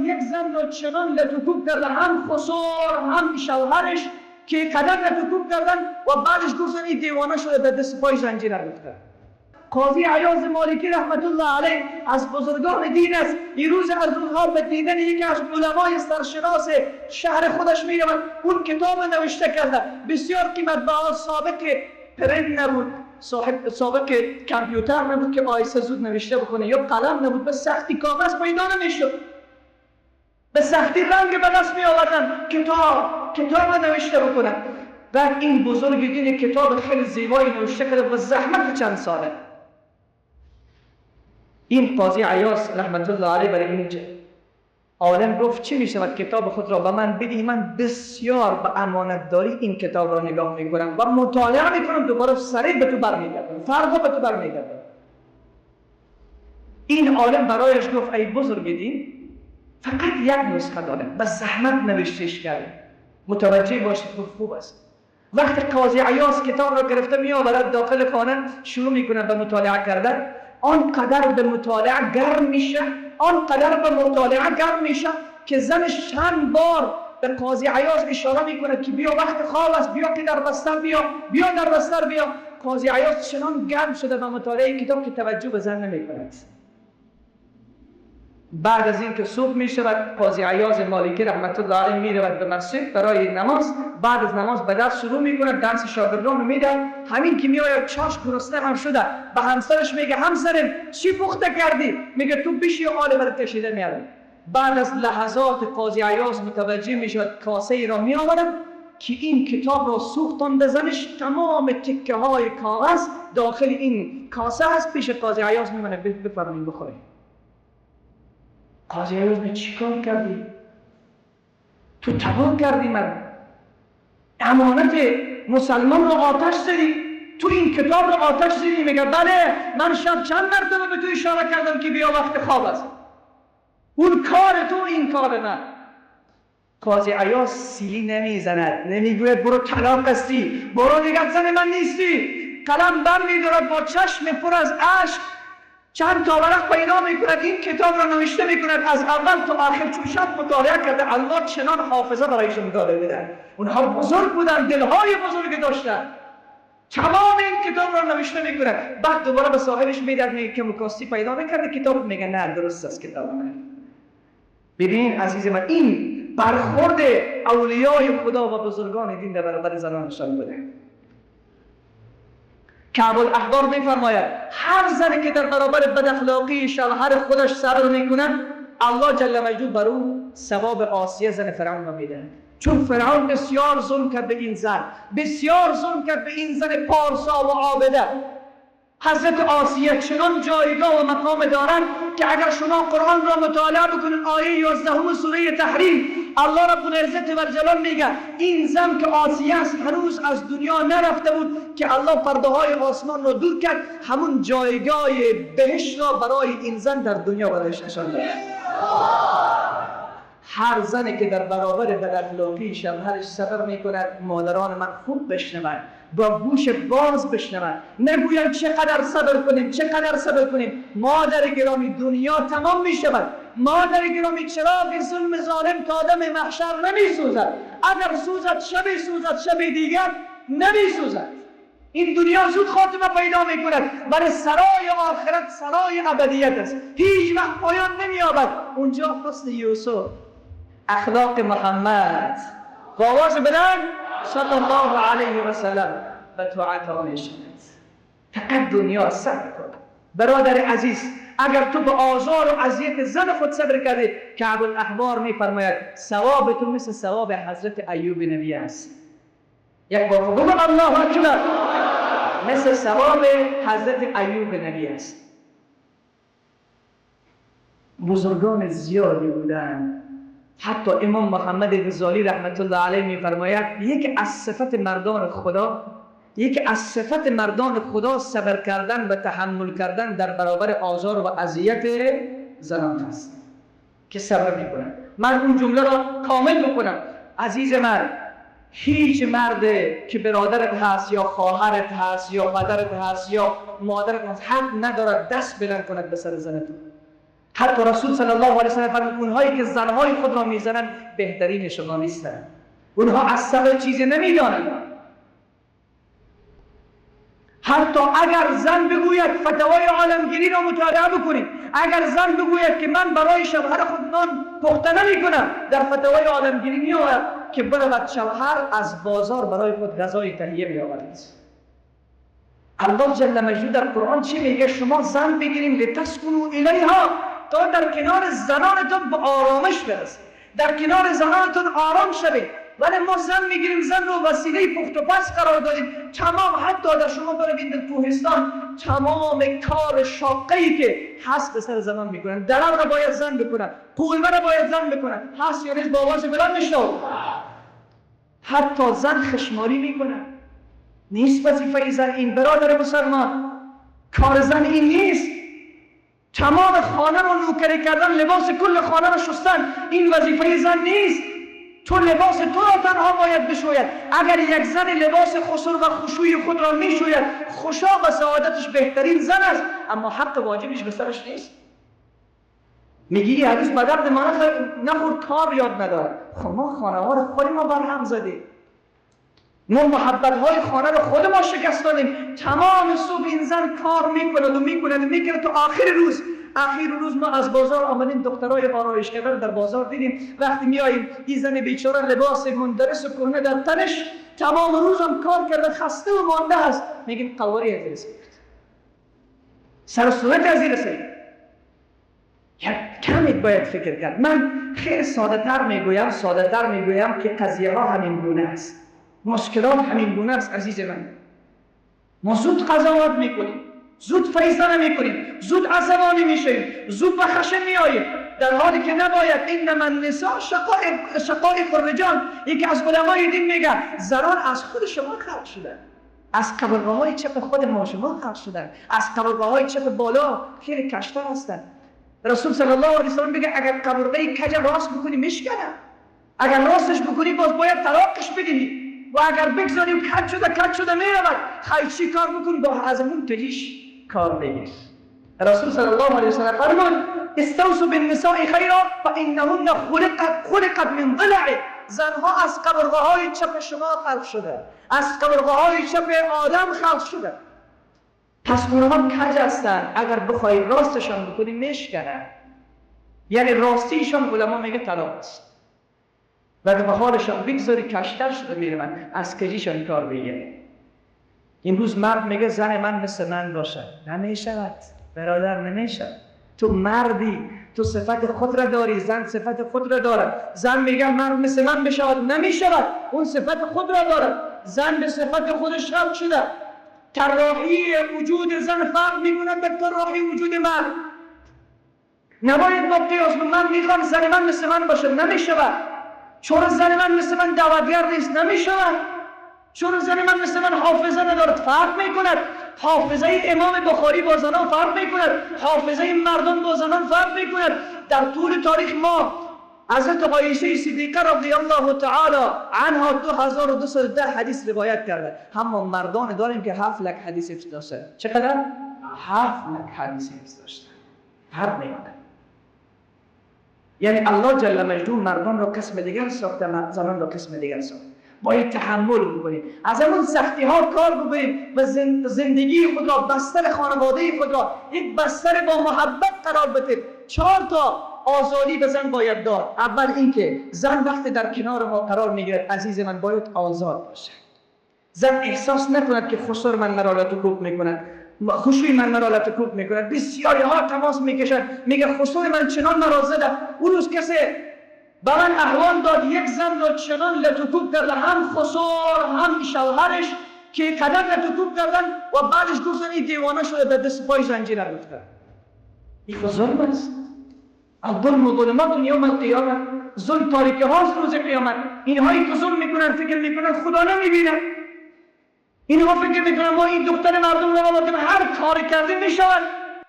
یک زن رو چنان لطوکوب کردن، هم خسور هم شوهرش، که قدر لطوکوب کردن و بعدش گفتن این دیوانه شده، به دست پای زنجیر گرفته. قاضی عیاض مالکی رحمت الله علیه از بزرگان دین است. این روز از روزها به دیدن یکی از علمای سرشناس شهر خودش میرود. اون کتاب نوشته کرده، بسیار قیمت بها، سابق پرنت نبود، سابق کامپیوتر نبود که آیسه زود نوشته بکنه، یا قلم نبود، به سختی کاغذ پیدا نمیشد، به سختی رنگ به دست می آوردن کتاب نوشته بکنن. بعد این بزرگ دین کتاب خیلی زیبایی نوشته کرده و زحمت چند ساله. این قاضی عیاض رحمت الله علیه برای این عالم گفت چی میشود کتاب خود را به من بدی، من بسیار به امانتداری این کتاب را نگاه میکنم و مطالعه میکنم، دوباره سریع به تو برمیگردم، فردا به تو برمیگردم. این عالم برایش گفت ای بزرگ دین، فقط یک نسخه داره، بس زحمت نوشتهش کرده، متوجه باشید گفت خوب است. وقتی قاضی عیاض کتاب را گرفته می آورد داخل خانه، شروع میکنه به مطالعه کردن. آنقدر به مطالعه گرم میشه که زنش چند بار به قاضی عیاض اشاره میکنه که بیا وقت خواب است، بیا که در بستر بیا در بستر بیا. قاضی عیاض چنان گرم شده به مطالعه کتاب که توجه به زن نمیکند. بعد از اینکه صبح می شود، قاضی عیاض مالکی رحمت الله علیه می رود به مسجد برای نماز. بعد از نماز به درس شروع میکنه، درس شاگردان رو میده. همین که میآید چاش گرسنه هم شده، به همسرش میگه همسرم چی پخته کردی؟ میگه تو بشی آل برات کشیده میارم. بعد از لحظات قاضی عیاض متوجه میشد کاسه ای را میآورد که این کتاب را سوختانده، زنش تمام تکه های کاغذ داخل این کاسه هست. پیش قاضی عیاض میمونه، بفرمایید بخورید. قاضی عیاض می چی کار کردی؟ تو تباه کردی من امانت مسلمان رو آتش زدی، تو این کتاب رو آتش زدی. میگه بله، من شب چند مرتبه به تو اشاره کردم که بیا وقت خواب است، اون کار تو این کار من. قاضی عیاض سیلی نمیزند، نمیگوید برو طلاق هستی، برو دیگر زن من نیستی. قلم بر میدارد، با چشم پر از اشک چند تا ورق پیدا میکند، این کتاب را نوشته میکند از اول تا آخر. چون شب مطالعه کرده، الله چنان حافظه برایشون داده بودن، اونها بزرگ بودن، دلهای بزرگ داشتن. تمام این کتاب را نوشته میکند. بعد دوباره به صاحبش میدهد، میگه که مکاستی پیدا نکرده کتاب؟ میگه نه درست است کتاب من. ببین عزیز من، این برخورد اولیای خدا و بزرگان دین در برابر زنانشان بوده. کعب الاحبار میفرماید هر زنی که در برابر بد اخلاقی شوهر خودش صبر میکند، الله جل مجدود بر او ثواب آسیه زن فرعون را میده. چون فرعون بسیار ظلم کرد به این زن، بسیار ظلم کرد به این زن پارسا و عابده. حضرت آسیه چنان جایگاه و مقام دارند که اگر شما قرآن را مطالعه بکنید، آیه 11 سوره تحریم، الله رب العزت و الجلال میگه این زن که آسیه است هنوز از دنیا نرفته بود که الله پرده های آسمان را دور کرد، همون جایگاه بهشت را برای این زن در دنیا برایش نشان داد. هر زنی که در برابر بداخلاقی شوهرش صبر میکند، مادران من خوب بشنوند، با گوش باز بشنوند، نگویند چقدر صبر کنیم. مادر گرامی، دنیا تمام میشود. مادر گرامی، چراغ ظلم ظالم تا دم محشر نمیسوزد. اگر سوزد شبی سوزد، شب دیگر نمیسوزد. این دنیا زود خاتمه پیدا میکند، ولی سرای آخرت سرای ابدیت است، هیچ وقت پایان نمییابد. اونجا حسن یوسف، اخلاق محمد، آواز بلند صلی الله علیه و سلم و طاعت آنشان. فقط دنیا صبر کن برادر عزیز. اگر تو به آزار و اذیت زن خود صبر کردی، کعب الاحبار میفرماید ثواب تو مثل ثواب حضرت ایوب نبی است. یک بار بگو الله اکبر. مثل ثواب حضرت ایوب نبی است. بزرگان زیادی بودند. حتی امام محمد غزالی رحمت الله علیه میفرماید یکی از صفت مردان خدا صبر کردن و تحمل کردن در برابر آزار و اذیت زنان است که صبر میکنند. من اون جمله را کامل بکنم. عزیز من، هیچ مرد که برادرت هست یا خواهرت هست یا پدرت هست یا مادرت هست حق ندارد دست بلند کند به سر زن تو. حتی رسول صلی الله علیه و سلم فرمود اونهایی که زنهای خود را میزنند بهترین شما نیستند. اونها اصلا چیزی نمیدانند. حتی اگر زن بگوید فتوای عالمگیری را مطالعه بکنید، اگر زن بگوید که من برای شوهر خود نان پخته نمیکنم، در فتوای عالمگیری میآید که برود شوهر از بازار برای خود غذای تهیه بیاورد. الله جل مجدود در قرآن چی میگه؟ شما زن بگیریم لتسکنوا الیها، تا در کنار زنانتون به آرامش برسید، در کنار زنانتون آرام شوید. ولی ما زن میگیریم، زن رو وسیله پخت و پز قرار دادیم. تمام، حتی در شما بروید در کوهستان، تمام کار شاقه‌ای که هست به سر زنان میکنن. درم را باید زن بکنن، قولمه را باید زن بکنن. هست یا نیست؟ با آواز بلند میشنو. حتی زن خشماری میکنن. نیست وظیفه زن این، برادر مسلمان. کار زن این نیست. تمام خانه رو نوکری کردن، لباس کل خانه رو شستن، این وظیفه زن نیست. تو لباس تو را تنها باید بشوید. اگر یک زن لباس خسر و خشوع خود را میشوید، خوشا و سعادتش بهترین زن است، اما حق واجبش به سرش نیست. میگی این حدیث به درد ما نخورد، کار یاد نداره. خب ما خانه ها رو خود ما برهم زدیم، ما محبت های خانه رو خود ما شکست دادیم. تمام صبح این زن کار میکند و میکند تا آخر روز ما از بازار آمدیم، دخترای آرایشگر در بازار دیدیم. وقتی میاییم این زن بیچاره لباس مندرس و کهنه در تنش، تمام روزم کار کرده، خسته و مانده است. میگیم قواری از رسید، سر و صورت از رسید. یک کمی باید فکر کرد. من خیلی ساده تر میگویم که قضیه ها همین گونه است، مشکلات همین گونه است. عزیز من، ما زود قضاوت میکنیم، زود فیصله میکنیم، زود عصبانی میشیم، زود به خشم میاییم، در حالی که نباید. انما النساء شقائق الرجال. یکی از علمای دین میگه زنان از خود شما خلق شدن، از قبرگاه‌های چپ خود ما شما خلق شدن، از قبرگاه‌های چپ بالا خیلی کشتر هستند. رسول صلی الله علیه و سلم میگه اگر قبرگاه کج راست بکنی میشکنه، اگر راستش بکنی باز باید طلاقش بدی، و اگر بگذاریم کج شده میرود. خیلی چی کار بکنی؟ با از اون تهیش کار بگیر. رسول صلی الله علیه و سلم فرمود استوصوا بالنساء خیرا فانهن خلقت من ضلع. زنها از قبرگاه‌های چپ شما خلق شده، از قبرگاه‌های چپ آدم خلق شده. پس اونها کج هستند، اگر بخوای راستشان بکنی میشکنن. یعنی راستیشان علما میگه طلاق است، و اگر به حالشان بگذاری کشتر شده میرون، از کجیشان کار بگیری. این روز مرد میگه زن من مثل من باشه، نمیشود برادر، نمیشود. تو مردی، تو صفت خود را داری، زن صفت خود را دارد. زن میگه مرد مثل من بشود، نمیشود، اون صفت خود را دارد. زن به صفت خودش خلق شده. طراحی وجود زن فرق میکند به طراحی وجود مرد. نباید با قیاس من میخوام زن من مثل من باشه، نمیشود. چون زن من مثل من دعوتگر نیست، نمیشود. چون زن من مثل من حافظه ندارد، فرق میکند. حافظه امام بخاری با زنان فرق میکند، حافظه مردم با زنان فرق میکند. در طول تاریخ ما حضرت عایشه صدیقه رضی الله تعالی عنها 2210 حدیث روایت کرده. اما مردان داریم که 7 لک حدیث حفظ داشته. چقدر؟ 7 لک حدیث حفظ داشته. فرق میکند. یعنی الله جل مجدود مردان را قسم دیگر ساخته، زنان را قسم دیگر ساخته. باید تحمل بکنیم، از همون سختی ها کار بکنیم و زندگی خود را، بستر خانواده خود را یک بستر با محبت قرار بدیم. 4 تا آزادی به زن باید داد. اول اینکه زن وقتی در کنار ما قرار میگیرد، عزیز من، باید آزاد باشه. زن احساس نکند که خسر من مرا لطکوب میکند، خشوع من مرا لطکوب میکند. بسیاری ها تماس میکشد، میگه خسر من چنان مرا زده. اون روز کسی با من احوال داد، یک زن را چنان لطکوب کرده، هم خسر هم شوهرش، که قدر لطکوب کردن و بعدش گفتن این دیوانه شده، به دست پای زنجیر گرفته. این ظلم است. الظلم ظلمات یوم القیامه. ظلم تاریکی هاست روز قیامت. اینهایی که ظلم میکنن فکر میکنن خدا نمیبینه. اینها فکر میکنن ما این دختر مردم رو آوردیم، هر کاری کردیم میشود.